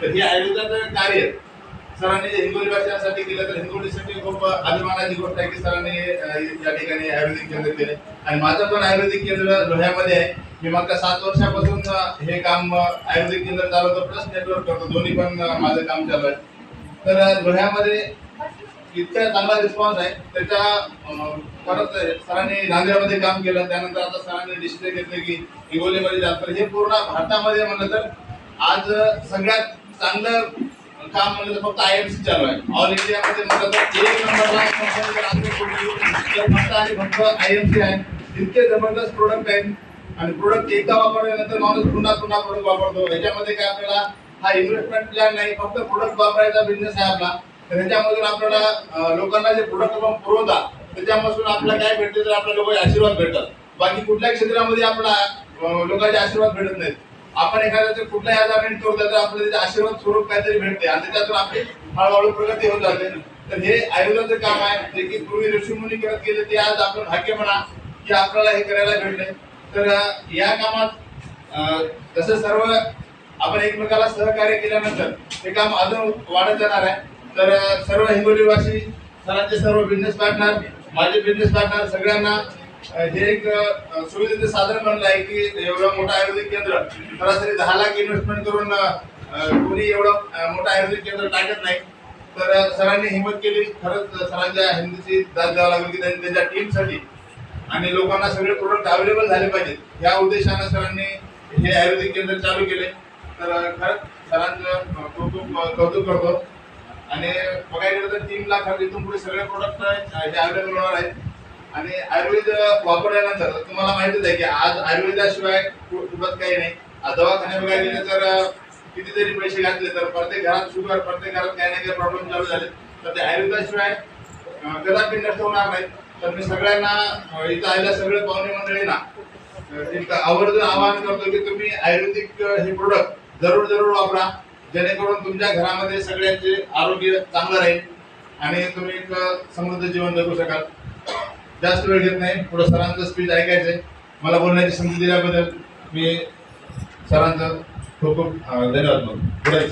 तर हे आयुर्वेदाचं कार्य सरांनी हिंगोली वासियांसाठी केलं, तर हिंगोलीसाठी खूप अभिमानाची गोष्ट आहे की सरांनी या ठिकाणी आयुर्वेदिक केंद्र केले. आणि माझं पण आयुर्वेदिक केंद्र लोह्यामध्ये आहे. मी मागच्या 7 वर्षापासून हे काम आयुर्वेदिक केंद्र चालवतो प्लस नेटवर्क करतो, दोन्ही पण माझं काम चालू आहे. तर लोह्यामध्ये इतका चांगला रिस्पॉन्स आहे. त्याच्या परत सरांनी नांदेडमध्ये काम केलं, त्यानंतर आता सरांनी डिसिजन घेतले की हिंगोलीमध्ये जात. तर हे पूर्ण भारतामध्ये म्हणलं तर आज सगळ्यात चांगलं काम म्हणलं तर फक्त आयएमसी चालू आहे. ऑल इंडियामध्ये म्हणलं तर 1 नंबरला फक्त आणि फक्त आयएमसी आहे. इतके जबरदस्त प्रोडक्ट आहेत आणि प्रोडक्ट एकदा वापरल्यानंतर माणूस पुन्हा पुन्हा प्रोडक्ट वापरतो. याच्यामध्ये काय आपल्याला हा इन्व्हेस्टमेंट प्लॅन नाही, फक्त प्रोडक्ट वापरायचा बिझनेस आहे आपला. तर त्याच्यामधून आपल्याला लोकांना जे प्रोडक्ट आपण पुरवतात त्याच्यापासून आपल्याला काय भेटते, तर आपल्या लोकांचे आशीर्वाद भेटतात. बाकी कुठल्याही क्षेत्रामध्ये आपला लोकांचे आशीर्वाद भेटत नाहीत. आपण एखाद्याचं कुठल्याही आजार नीट करतो तर आपल्याला त्याचे आशीर्वाद स्वरूप काहीतरी भेटते आणि त्याच्यातून आपली हळूहळू प्रगती होत जाते. तर हे आयुर्वेदाचं काम आहे, जे की पूर्वी ऋषीमुनी करत गेले ते आज आपण भाग्य म्हणा की आपल्याला हे करायला भेटले. तर या कामात तसं सर्व आपण एकमेकाला सहकार्य केल्यानंतर हे काम अजून वाढत जाणार आहे. तर सर्व हिंगोलीवासी, सरांचे सर्व बिझनेस पार्टनर, माझे बिझनेस पार्टनर सगळ्यांना हे एक सुविधेचं साधन बनलं आहे की एवढं मोठं आयुर्वेदिक केंद्र सरासरी 10 लाख इन्व्हेस्टमेंट करून कोणी एवढं मोठं आयुर्वेदिक केंद्र टाकत नाही. तर सरांनी हिंमत केली. खरंच सरांच्या हिंदीची दाद द्यावं लागेल की त्यांनी त्यांच्या टीमसाठी आणि लोकांना सगळे प्रोडक्ट अवेलेबल झाले पाहिजेत या उद्देशानं सरांनी हे आयुर्वेदिक केंद्र चालू केले. तर खरंच सरांचं खूप खूप कौतुक करतो. आणि बघायला गेलं तर 3 लाख इथून पुढे सगळे प्रोडक्ट हे अवेलेबल होणार आहेत. आणि आयुर्वेद वापरल्यानंतर तुम्हाला माहितीच आहे की आज आयुर्वेदाशिवाय कुठंच काही नाही. दवाखाने बघायला गेले तर कितीतरी पैसे घातले तर प्रत्येक घरात शुगर, प्रत्येक घरात काही ना काही प्रॉब्लेम चालू झाले. तर ते आयुर्वेदाशिवाय कदापि नष्ट होणार नाही. तर मी सगळ्यांना इथं आलेल्या सगळे पाहुणे मंडळींना एक आवर्जून आवाहन करतो की तुम्ही आयुर्वेदिक हे प्रोडक्ट जरूर जरूर वापरा, जेणेकरून तुमच्या घरामध्ये सगळ्यांचे आरोग्य चांगलं राहील आणि तुम्ही एक समृद्ध जीवन जगू शकाल. जास्त वेळ घेत नाही, पुढे सरांचं स्पीच ऐकायचंय. मला बोलण्याची संधी दिल्याबद्दल मी सरांचं खूप खूप धन्यवाद मानतो.